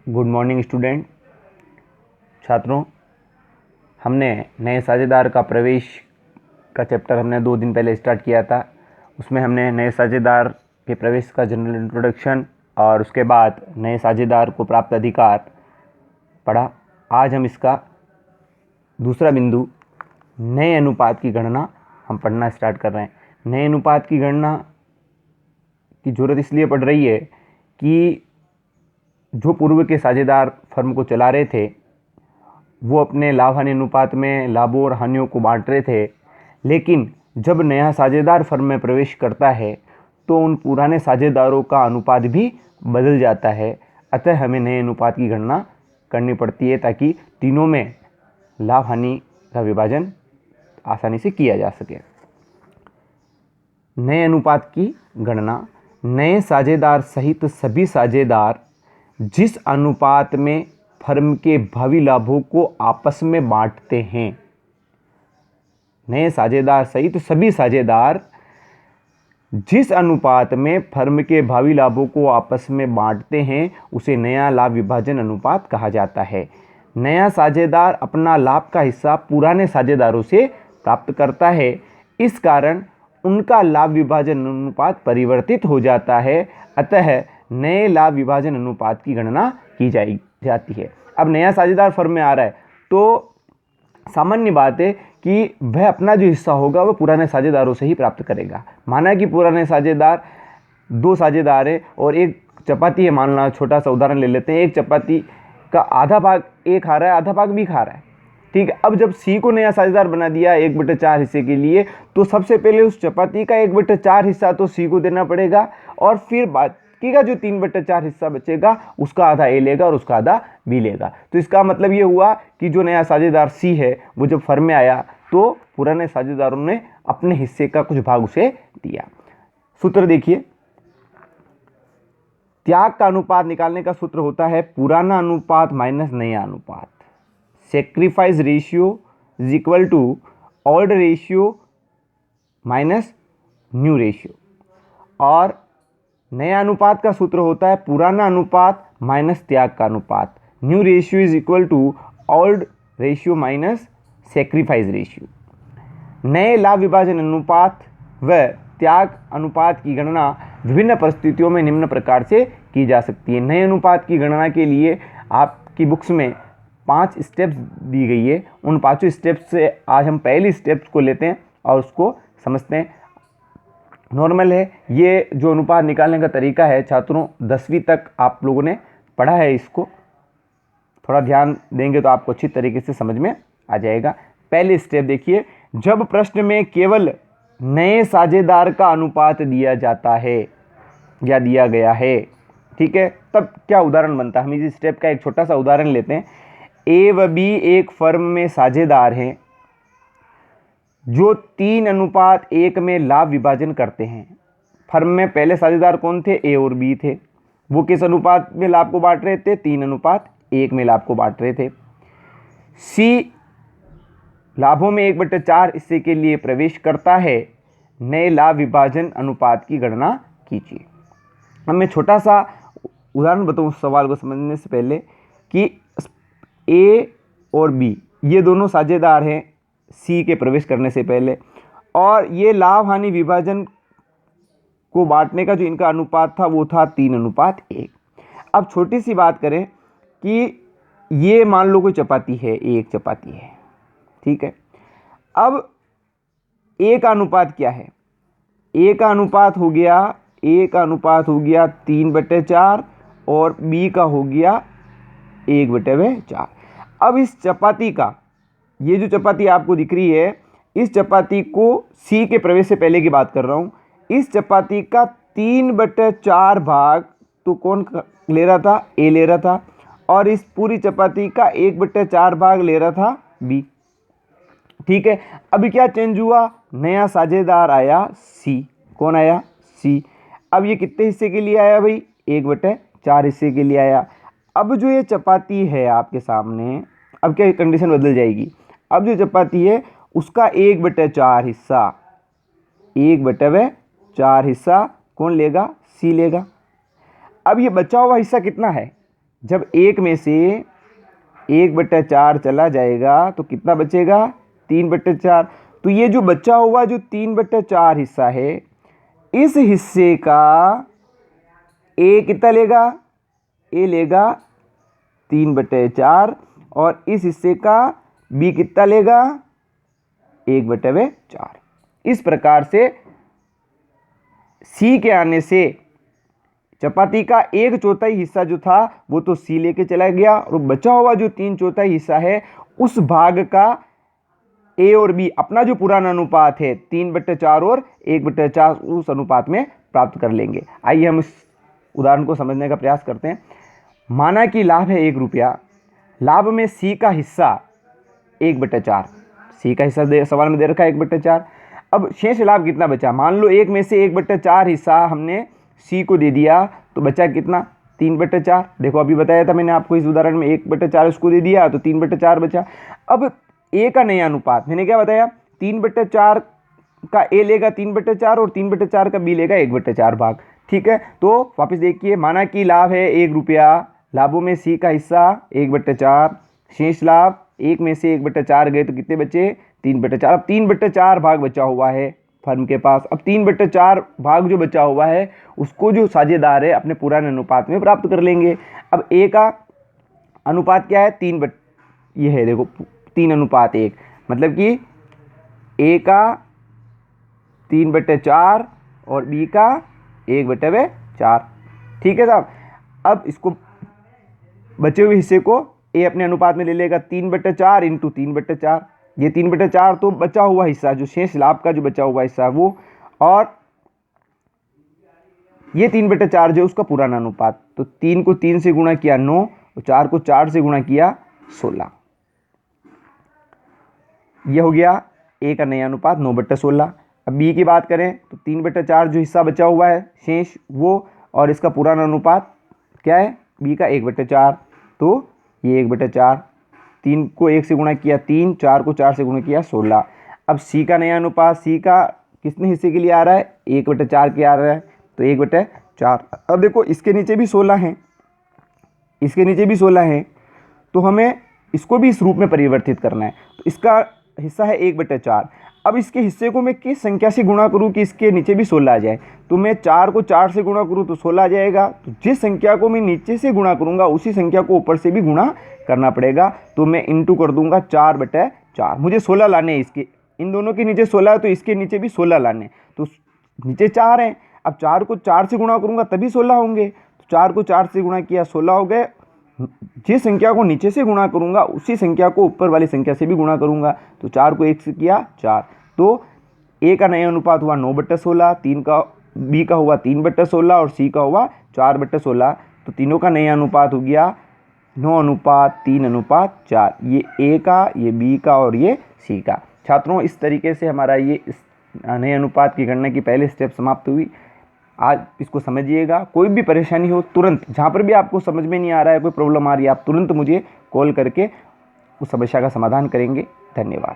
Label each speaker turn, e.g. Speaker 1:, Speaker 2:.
Speaker 1: Good morning student. छात्रों, हमने नए साझेदार का प्रवेश का चैप्टर हमने 2 दिन पहले स्टार्ट किया था। उसमें हमने नए साझेदार के प्रवेश का जनरल इंट्रोडक्शन और उसके बाद नए साझेदार को प्राप्त अधिकार पढ़ा। आज हम इसका दूसरा बिंदु नए अनुपात की गणना हम पढ़ना स्टार्ट कर रहे हैं। नए अनुपात की गणना की ज़रूरत इसलिए पड़ रही है कि जो पूर्व के साझेदार फर्म को चला रहे थे वो अपने लाभ हानि अनुपात में लाभों और हानियों को बांट रहे थे, लेकिन जब नया साझेदार फर्म में प्रवेश करता है तो उन पुराने साझेदारों का अनुपात भी बदल जाता है। अतः हमें नए अनुपात की गणना करनी पड़ती है ताकि तीनों में लाभ हानि का विभाजन आसानी से किया जा सके। नए अनुपात की गणना: नए साझेदार सहित सभी साझेदार जिस अनुपात में फर्म के भावी लाभों को आपस में बांटते हैं। नए साझेदार सहित सभी साझेदार जिस अनुपात में फर्म के भावी लाभों को आपस में बांटते हैं उसे नया लाभ विभाजन अनुपात कहा जाता है। नया साझेदार अपना लाभ का हिस्सा पुराने साझेदारों से प्राप्त करता है, इस कारण उनका लाभ विभाजन अनुपात परिवर्तित हो जाता है। अतः नए लाभ विभाजन अनुपात की गणना की जाती है। अब नया साझेदार फर्म में आ रहा है तो सामान्य बात है कि वह अपना जो हिस्सा होगा वह पुराने साझेदारों से ही प्राप्त करेगा। माना कि पुराने साझेदार 2 साझेदार है और एक चपाती है, मान लो छोटा सा उदाहरण ले लेते हैं। एक चपाती का आधा भाग ए खा रहा है, आधा भाग बी खा रहा है, ठीक है। अब जब सी को नया साझेदार बना दिया 1/4 हिस्से के लिए, तो सबसे पहले उस चपाती का 1/4 हिस्सा तो सी को देना पड़ेगा और फिर बाकी का जो 3/4 हिस्सा बचेगा उसका आधा ए लेगा और उसका आधा बी लेगा। तो इसका मतलब ये हुआ कि जो नया साझेदार सी है वो जब फर्म में आया तो पुराने साझेदारों ने अपने हिस्से का कुछ भाग उसे दिया। सूत्र देखिए, त्याग का अनुपात निकालने का सूत्र होता है पुराना अनुपात माइनस नया अनुपात। Sacrifice ratio is equal to old ratio minus new ratio. और नया अनुपात का सूत्र होता है पुराना अनुपात माइनस त्याग का अनुपात। New ratio is equal to old ratio minus sacrifice ratio. नए लाभ विभाजन अनुपात व त्याग अनुपात की गणना विभिन्न परिस्थितियों में निम्न प्रकार से की जा सकती है। नए अनुपात की गणना के लिए आपकी बुक्स में 5 स्टेप्स दी गई है। उन 5 स्टेप्स से आज हम पहली स्टेप्स को लेते हैं और उसको समझते हैं। नॉर्मल है, ये जो अनुपात निकालने का तरीका है छात्रों 10वीं तक आप लोगों ने पढ़ा है। इसको थोड़ा ध्यान देंगे तो आपको अच्छी तरीके से समझ में आ जाएगा। पहली स्टेप देखिए, जब प्रश्न में केवल नए साझेदार का अनुपात दिया जाता है या दिया गया है, ठीक है, तब क्या उदाहरण बनता है। हम इस स्टेप का एक छोटा सा उदाहरण लेते हैं। ए व बी एक फर्म में साझेदार हैं जो 3:1 में लाभ विभाजन करते हैं। फर्म में पहले साझेदार कौन थे? ए और बी थे। वो किस अनुपात में लाभ को बांट रहे थे? 3:1 में लाभ को बांट रहे थे। सी लाभों में 1/4 हिस्से के लिए प्रवेश करता है। नए लाभ विभाजन अनुपात की गणना कीजिए। अब मैं छोटा सा उदाहरण बताऊं उस सवाल को समझने से पहले कि ए और बी ये दोनों साझेदार हैं सी के प्रवेश करने से पहले, और ये लाभ हानि विभाजन को बांटने का जो इनका अनुपात था वो था 3:1। अब छोटी सी बात करें कि ये मान लो कोई चपाती है, एक चपाती है, ठीक है। अब ए का अनुपात क्या है? ए का अनुपात हो गया 3/4 और बी का हो गया 1/4। अब इस चपाती का, ये जो चपाती आपको दिख रही है, इस चपाती को सी के प्रवेश से पहले की बात कर रहा हूं। इस चपाती का 3/4 भाग तो कौन ले रहा था? ए ले रहा था। और इस पूरी चपाती का 1/4 भाग ले रहा था बी, ठीक है। अभी क्या चेंज हुआ? नया साझेदार आया सी। कौन आया? सी। अब ये कितने हिस्से के लिए आया भाई? 1/4 हिस्से के लिए आया। अब जो ये चपाती है आपके सामने, अब क्या कंडीशन बदल जाएगी? अब जो चपाती है उसका 1/4 हिस्सा, 1/4 हिस्सा कौन लेगा? सी लेगा। अब ये बचा हुआ हिस्सा कितना है? जब 1 में से 1/4 चला जाएगा तो कितना बचेगा? 3/4। तो ये जो बचा हुआ जो 3/4 हिस्सा है, इस हिस्से का ए कितना लेगा? ए लेगा 3/4 और इस हिस्से का बी कितना लेगा? 1/4। इस प्रकार से सी के आने से चपाती का 1/4 हिस्सा जो था वो तो सी लेके चला गया और बचा हुआ जो 3/4 हिस्सा है उस भाग का ए और बी अपना जो पुराना अनुपात है 3/4 और 1/4 उस अनुपात में प्राप्त कर लेंगे। आइए हम इस उदाहरण को समझने का प्रयास करते हैं। माना कि लाभ है 1 रुपया, लाभ में सी का हिस्सा 1/4, सी का हिस्सा सवाल में दे रखा है 1/4। अब शेष लाभ कितना बचा? मान लो 1 में से 1/4 हिस्सा हमने सी को दे दिया तो बचा कितना? 3/4। देखो अभी बताया था मैंने आपको इस उदाहरण में 1/4 उसको दे दिया तो 3/4 बचा। अब ए का नया अनुपात मैंने क्या बताया? 3/4 का ए लेगा 3/4 और 3/4 का बी लेगा 1/4 भाग। ठीक है, तो वापस देखिए, माना कि लाभ है 1 रुपया, लाभों में सी का हिस्सा 1/4, शेष लाभ 1 में से 1/4 गए तो कितने बचे? 3/4। अब 3/4 भाग बचा हुआ है फर्म के पास। अब 3/4 भाग जो बचा हुआ है उसको जो साझेदार है अपने पुराने अनुपात में प्राप्त कर लेंगे। अब ए का अनुपात क्या है? ये है देखो 3:1, मतलब कि ए का 3/4 और बी का 1/4। ठीक है साहब। अब इसको बचे हुए हिस्से को ए अपने अनुपात में ले लेगा 3/4 इंटू 3/4। ये 3/4 तो बचा हुआ हिस्सा जो शेष लाभ का जो बचा हुआ हिस्सा है वो, और ये 3/4 जो उसका पुराना अनुपात। तो 3 को 3 से गुणा किया 9 और 4 को 4 से गुणा किया 16। ये हो गया ए का नया अनुपात 9/16। अब बी की बात करें तो 3/4 जो हिस्सा बचा हुआ है शेष वो, और इसका पुराना अनुपात क्या है? बी का 1/4। तो ये 1/4, 3 को 1 से गुणा किया 3, 4 को 4 से गुणा किया 16। अब सी का नया अनुपात, सी का कितने हिस्से के लिए आ रहा है? 1/4 के आ रहा है, तो 1/4। अब देखो इसके नीचे भी 16 हैं, इसके नीचे भी 16 हैं, तो हमें इसको भी इस रूप में परिवर्तित करना है। तो इसका हिस्सा है 1/4। अब इसके हिस्से को मैं किस संख्या से गुणा करूं कि इसके नीचे भी 16 आ जाए? तो मैं 4 को 4 से गुणा करूं तो 16 आ जाएगा। तो जिस संख्या को मैं नीचे से गुणा करूंगा उसी संख्या को ऊपर से भी गुणा करना पड़ेगा। तो मैं इंटू कर दूंगा 4/4। मुझे 16 लाने, इसके इन दोनों के नीचे 16 है तो इसके नीचे भी 16 लाने। तो नीचे 4 हैं, अब 4 को 4 से गुणा करूंगा तभी 16 होंगे। तो 4 को 4 से गुणा किया 16 हो गए। जिस संख्या को नीचे से गुणा करूंगा उसी संख्या को ऊपर वाली संख्या से भी गुणा करूंगा। तो 4 को 1 से किया 4। तो ए का नया अनुपात हुआ 9/16, 3 का बी का हुआ 3/16 और सी का हुआ 4/16। तो तीनों का नया अनुपात हो गया 9:3:4। ये ए का, ये बी का और ये सी का। छात्रों, इस तरीके से हमारा ये इस नए अनुपात की गणना की पहली स्टेप समाप्त हुई। आज इसको समझिएगा। कोई भी परेशानी हो तुरंत, जहाँ पर भी आपको समझ में नहीं आ रहा है, कोई प्रॉब्लम आ रही है, आप तुरंत मुझे कॉल करके उस समस्या का समाधान करेंगे। धन्यवाद।